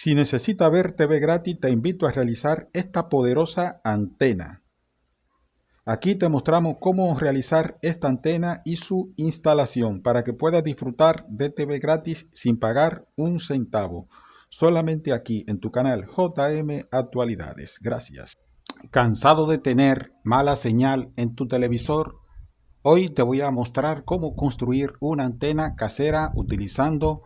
Si necesita ver TV gratis, te invito a realizar esta poderosa antena. Aquí te mostramos cómo realizar esta antena y su instalación para que puedas disfrutar de TV gratis sin pagar un centavo. Solamente aquí en tu canal JM Actualidades. Gracias. ¿Cansado de tener mala señal en tu televisor? Hoy te voy a mostrar cómo construir una antena casera utilizando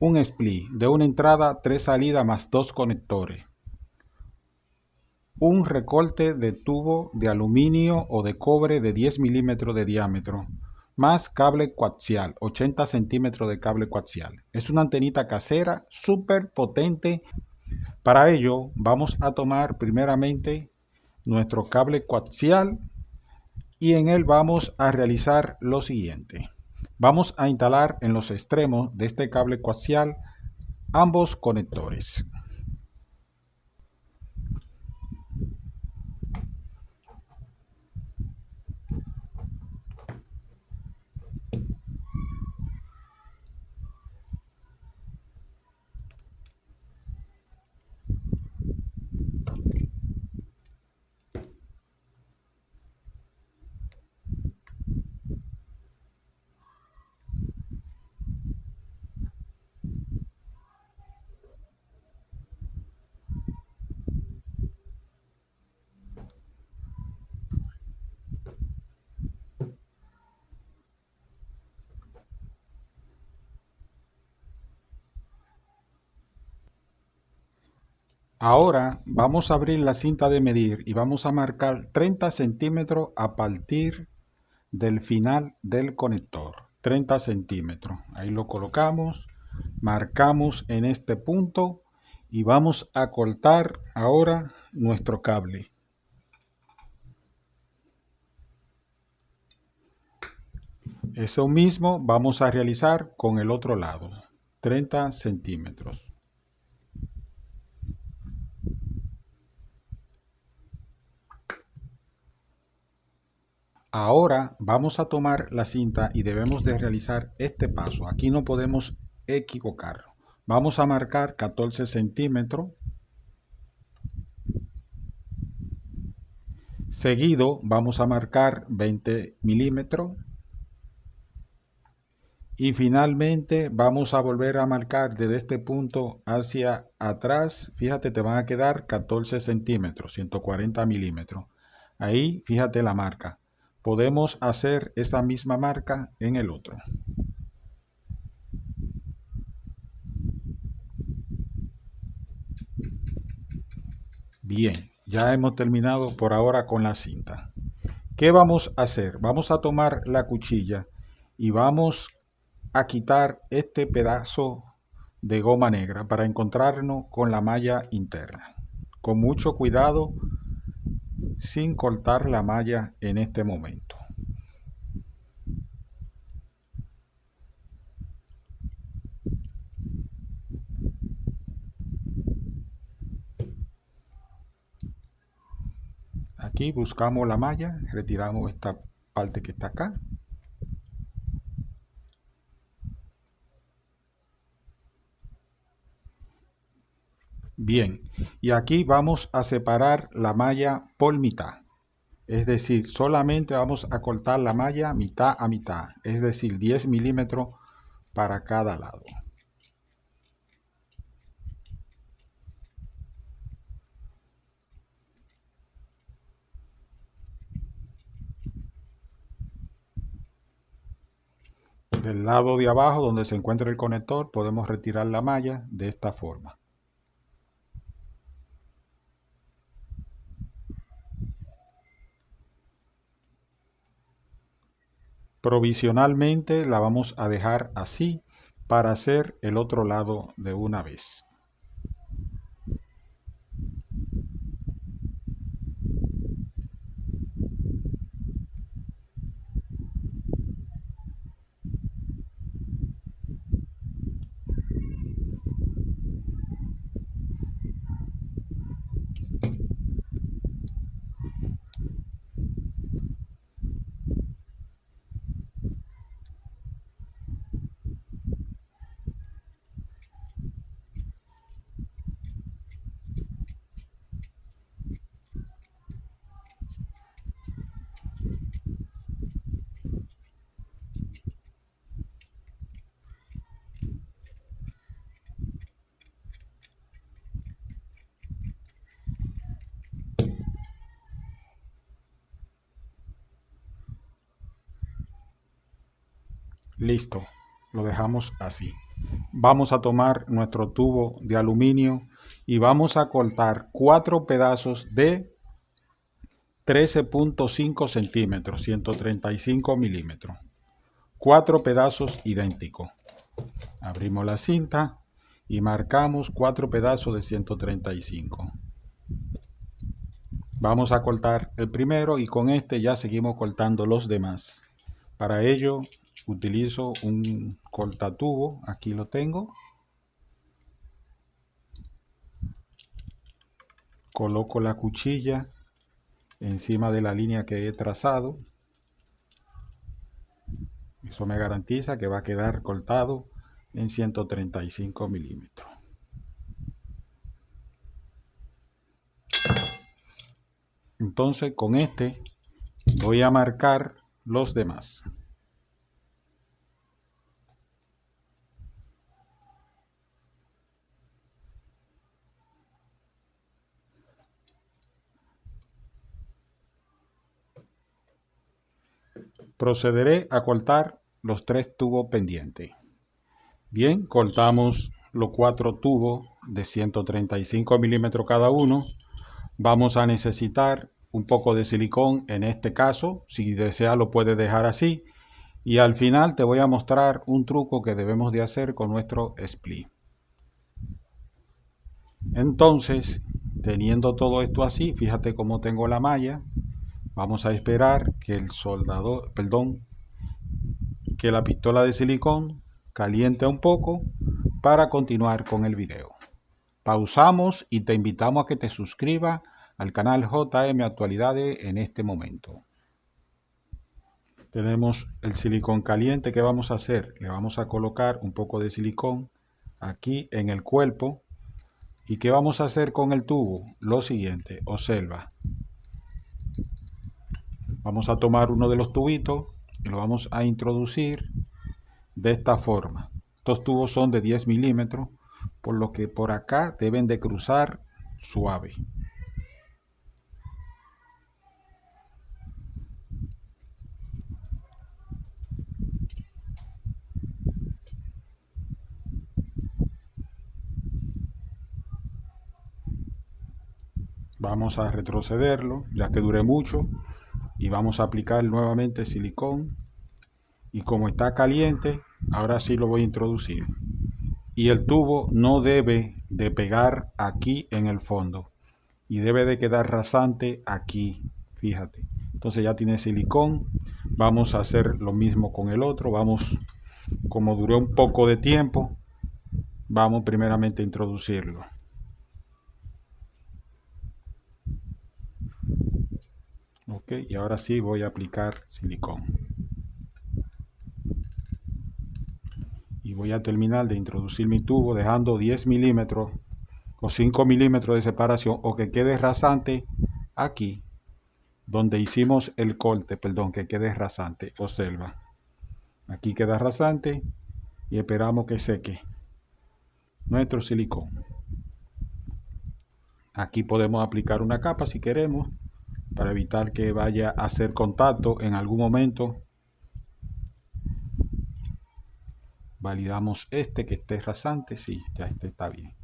un split de una entrada, 3 salidas más 2 conectores. Un recorte de tubo de aluminio o de cobre de 10 milímetros de diámetro, más cable coaxial, 80 centímetros de cable coaxial. Es una antenita casera súper potente. Para ello vamos a tomar primeramente nuestro cable coaxial y en él vamos a realizar lo siguiente. Vamos a instalar en los extremos de este cable coaxial ambos conectores. Ahora vamos a abrir la cinta de medir y vamos a marcar 30 centímetros a partir del final del conector. 30 centímetros. Ahí lo colocamos, marcamos en este punto y vamos a cortar ahora nuestro cable. Eso mismo vamos a realizar con el otro lado. 30 centímetros. Ahora vamos a tomar la cinta y debemos de realizar este paso. Aquí no podemos equivocar. Vamos a marcar 14 centímetros. Seguido vamos a marcar 20 milímetros. Y finalmente vamos a volver a marcar desde este punto hacia atrás. Fíjate, te van a quedar 14 centímetros, 140 milímetros. Ahí, fíjate la marca. Podemos hacer esa misma marca en el otro. Bien, ya hemos terminado por ahora con la cinta. ¿Qué vamos a hacer? Vamos a tomar la cuchilla y vamos a quitar este pedazo de goma negra para encontrarnos con la malla interna. Con mucho cuidado, sin cortar la malla en este momento. Aquí buscamos la malla, retiramos esta parte que está acá. Bien, y aquí vamos a separar la malla por mitad. Es decir, solamente vamos a cortar la malla mitad a mitad, es decir, 10 milímetros para cada lado. Del lado de abajo donde se encuentra el conector podemos retirar la malla de esta forma. Provisionalmente la vamos a dejar así para hacer el otro lado de una vez. Listo, lo dejamos así. Vamos a tomar nuestro tubo de aluminio y vamos a cortar 4 pedazos de 13.5 centímetros, 135 milímetros. 4 pedazos idénticos. Abrimos la cinta y marcamos 4 pedazos de 135. Vamos a cortar el primero y con este ya seguimos cortando los demás. Para ello utilizo un cortatubo, aquí lo tengo. Coloco la cuchilla encima de la línea que he trazado. Eso me garantiza que va a quedar cortado en 135 milímetros. Entonces con este voy a marcar los demás. Procederé a cortar los 3 tubos pendientes. Bien, cortamos los 4 tubos de 135 milímetros cada uno. Vamos a necesitar un poco de silicón en este caso. Si desea lo puede dejar así. Y al final te voy a mostrar un truco que debemos de hacer con nuestro split. Entonces, teniendo todo esto así, fíjate cómo tengo la malla. Vamos a esperar que que la pistola de silicón caliente un poco para continuar con el video. Pausamos y te invitamos a que te suscribas al canal JM Actualidades en este momento. Tenemos el silicón caliente. ¿Qué vamos a hacer? Le vamos a colocar un poco de silicón aquí en el cuerpo. ¿Y qué vamos a hacer con el tubo? Lo siguiente, observa. Vamos a tomar uno de los tubitos y lo vamos a introducir de esta forma. Estos tubos son de 10 milímetros, por lo que por acá deben de cruzar suave. Vamos a retrocederlo, ya que dure mucho, y vamos a aplicar nuevamente silicón. Y como está caliente, ahora sí lo voy a introducir. Y el tubo no debe de pegar aquí en el fondo, y debe de quedar rasante aquí, fíjate. Entonces ya tiene silicón. Vamos a hacer lo mismo con el otro. Vamos, como duró un poco de tiempo, vamos primeramente a introducirlo. Ok, y ahora sí voy a aplicar silicón. Y voy a terminar de introducir mi tubo dejando 10 milímetros o 5 milímetros de separación, o que quede rasante aquí donde hicimos el corte, que quede rasante. Observa, aquí queda rasante y esperamos que seque nuestro silicón. Aquí podemos aplicar una capa si queremos, para evitar que vaya a hacer contacto en algún momento. Validamos que esté rasante. Sí, ya está bien.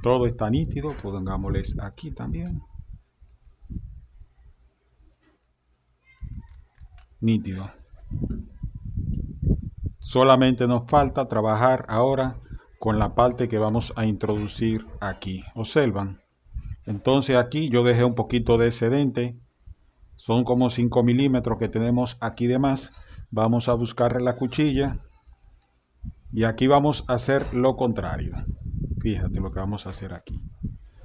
Todo está nítido. Pongámosles aquí también. Nítido. Solamente nos falta trabajar ahora con la parte que vamos a introducir aquí. Observan. Entonces aquí yo dejé un poquito de excedente. Son como 5 milímetros que tenemos aquí de más. Vamos a buscar la cuchilla. Y aquí vamos a hacer lo contrario. Fíjate lo que vamos a hacer aquí.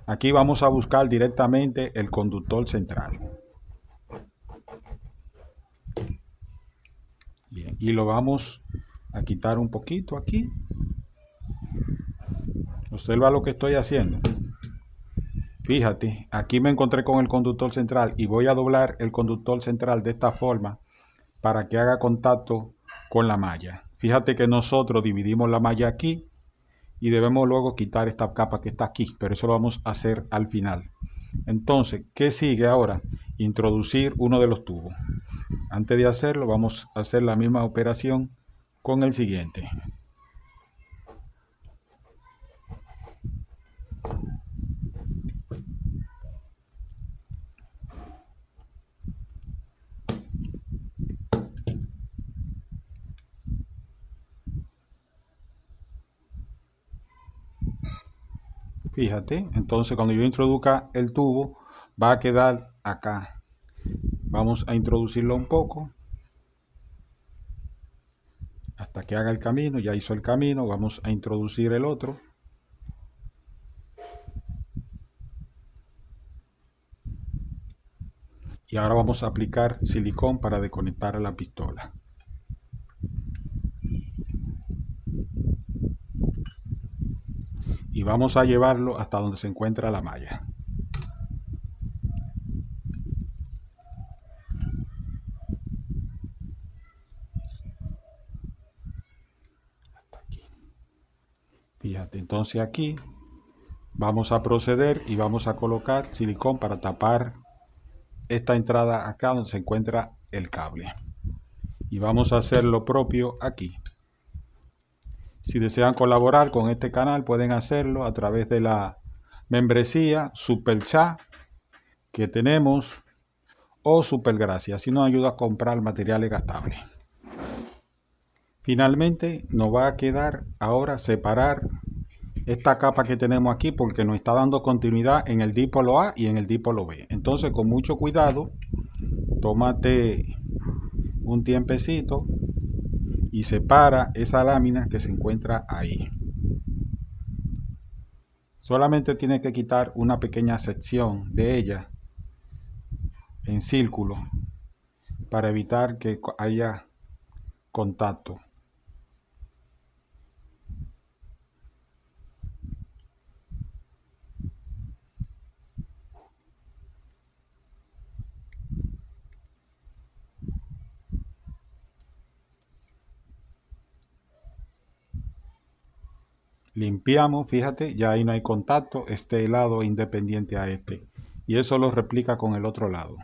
Aquí vamos a buscar directamente el conductor central. Bien, y lo vamos a quitar un poquito aquí. Observa lo que estoy haciendo. Fíjate, aquí me encontré con el conductor central y voy a doblar el conductor central de esta forma para que haga contacto con la malla. Fíjate que nosotros dividimos la malla aquí y debemos luego quitar esta capa que está aquí, pero eso lo vamos a hacer al final. Entonces, ¿qué sigue ahora? Introducir uno de los tubos. Antes de hacerlo, vamos a hacer la misma operación con el siguiente. Fíjate, entonces cuando yo introduzca el tubo, va a quedar acá. Vamos a introducirlo un poco hasta que haga el camino. Ya hizo el camino, vamos a introducir el otro. Y ahora vamos a aplicar silicón para desconectar la pistola. Y vamos a llevarlo hasta donde se encuentra la malla. Hasta aquí. Fíjate, entonces aquí vamos a proceder y vamos a colocar silicón para tapar esta entrada acá donde se encuentra el cable. Y vamos a hacer lo propio aquí. Si desean colaborar con este canal, pueden hacerlo a través de la membresía Super Chat que tenemos o Super Gracias. Así nos ayuda a comprar materiales gastables. Finalmente, nos va a quedar ahora separar esta capa que tenemos aquí porque nos está dando continuidad en el dipolo A y en el dipolo B. Entonces, con mucho cuidado, tómate un tiempecito y separa esa lámina que se encuentra ahí. Solamente tiene que quitar una pequeña sección de ella en círculo para evitar que haya contacto. Limpiamos, fíjate, ya ahí no hay contacto, este lado independiente a este. Y eso lo replica con el otro lado.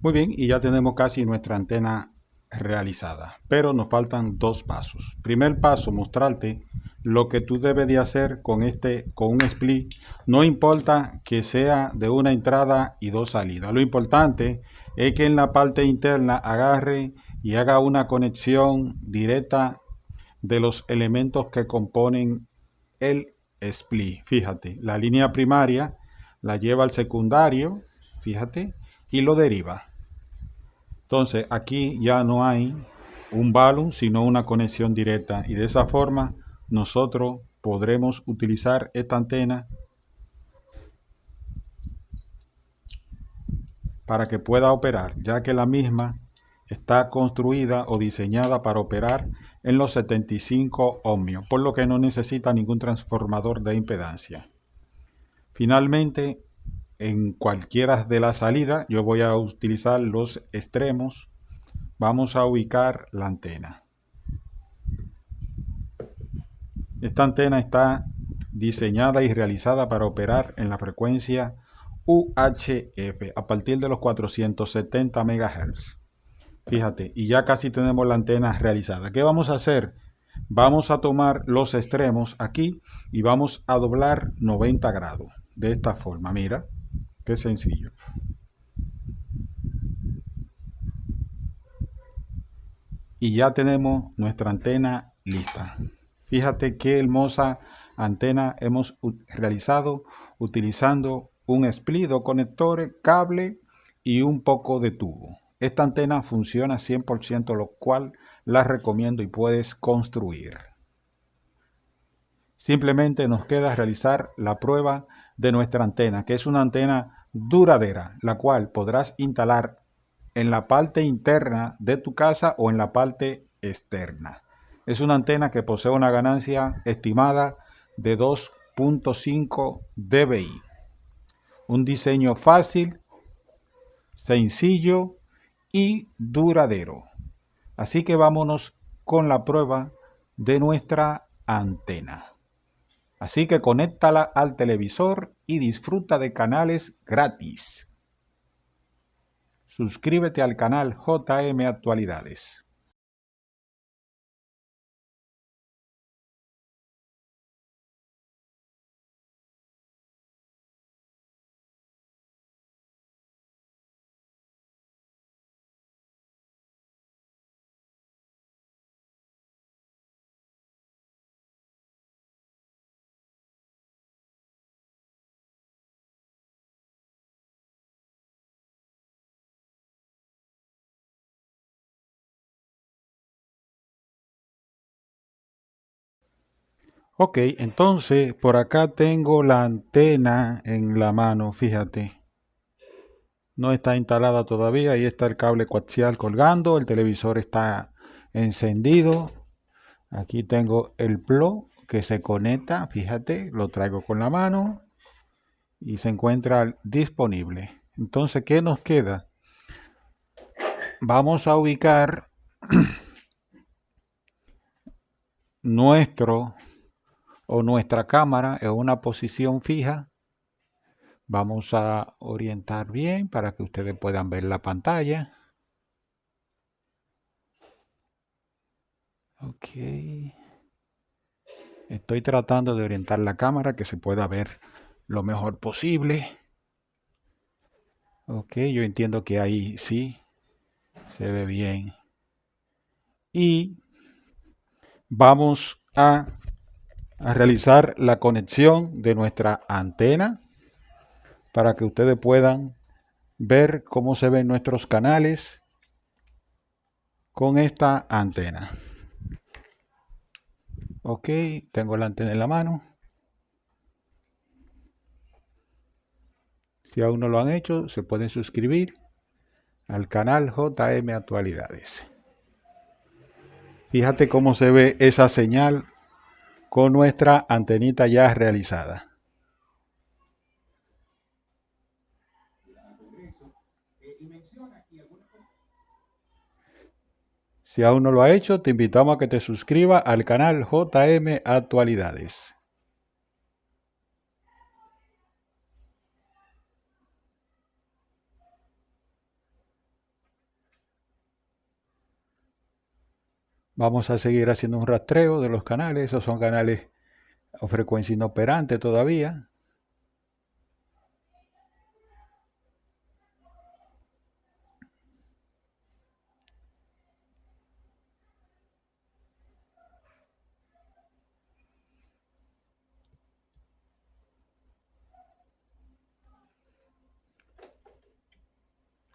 Muy bien, y ya tenemos casi nuestra antena realizada. Pero nos faltan dos pasos. Primer paso, mostrarte lo que tú debes de hacer con un split. No importa que sea de una entrada y dos salidas. Lo importante es que en la parte interna agarre y haga una conexión directa de los elementos que componen el split. Fíjate, la línea primaria la lleva al secundario, fíjate, y lo deriva. Entonces aquí ya no hay un balun, sino una conexión directa, y de esa forma nosotros podremos utilizar esta antena para que pueda operar, ya que la misma está construida o diseñada para operar en los 75 ohmios, por lo que no necesita ningún transformador de impedancia. Finalmente, en cualquiera de las salidas, yo voy a utilizar los extremos. Vamos a ubicar la antena. Esta antena está diseñada y realizada para operar en la frecuencia UHF a partir de los 470 MHz. Fíjate, y ya casi tenemos la antena realizada. ¿Qué vamos a hacer? Vamos a tomar los extremos aquí y vamos a doblar 90 grados. De esta forma, mira, qué sencillo. Y ya tenemos nuestra antena lista. Fíjate qué hermosa antena hemos realizado utilizando un split, dos conectores, cable y un poco de tubo. Esta antena funciona 100%, lo cual la recomiendo y puedes construir. Simplemente nos queda realizar la prueba de nuestra antena, que es una antena duradera, la cual podrás instalar en la parte interna de tu casa o en la parte externa. Es una antena que posee una ganancia estimada de 2.5 dBi. Un diseño fácil, sencillo y duradero. Así que vámonos con la prueba de nuestra antena. Así que conéctala al televisor y disfruta de canales gratis. Suscríbete al canal JM Actualidades. Ok, entonces por acá tengo la antena en la mano, fíjate. No está instalada todavía, ahí está el cable coaxial colgando, el televisor está encendido. Aquí tengo el plug que se conecta, fíjate, lo traigo con la mano y se encuentra disponible. Entonces, ¿qué nos queda? Vamos a ubicar nuestro o nuestra cámara en una posición fija. Vamos a orientar bien para que ustedes puedan ver la pantalla. Ok. Estoy tratando de orientar la cámara que se pueda ver lo mejor posible. Ok, yo entiendo que ahí sí se ve bien. Y vamos a realizar la conexión de nuestra antena para que ustedes puedan ver cómo se ven nuestros canales con esta antena. Ok, tengo la antena en la mano. Si aún no lo han hecho, se pueden suscribir al canal JM Actualidades. Fíjate cómo se ve esa señal con nuestra antenita ya realizada. Si aún no lo ha hecho, te invitamos a que te suscribas al canal JM Actualidades. Vamos a seguir haciendo un rastreo de los canales. Esos son canales o frecuencia inoperante todavía.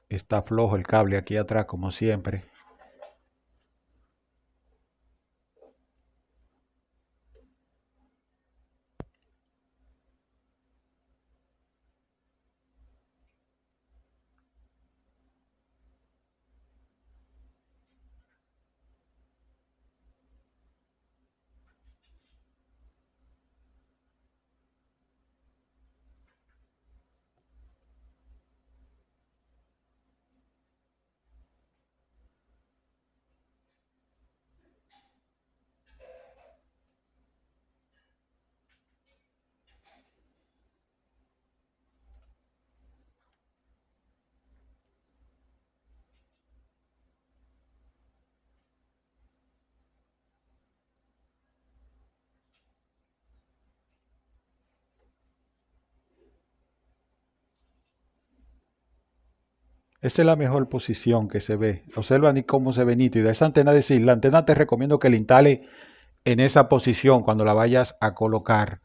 Está flojo el cable aquí atrás como siempre. Esta es la mejor posición que se ve. Observa ni cómo se ve nítida. Esa antena, decir, la antena te recomiendo que la instale en esa posición cuando la vayas a colocar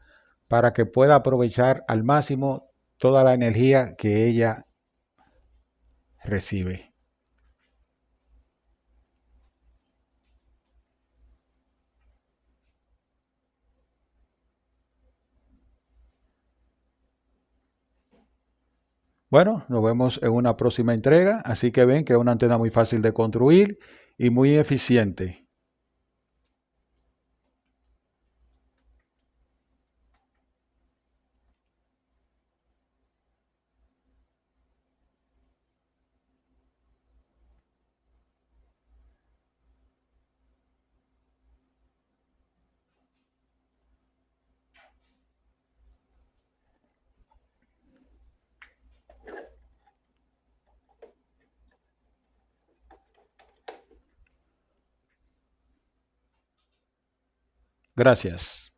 para que pueda aprovechar al máximo toda la energía que ella recibe. Bueno, nos vemos en una próxima entrega, así que ven que es una antena muy fácil de construir y muy eficiente. Gracias.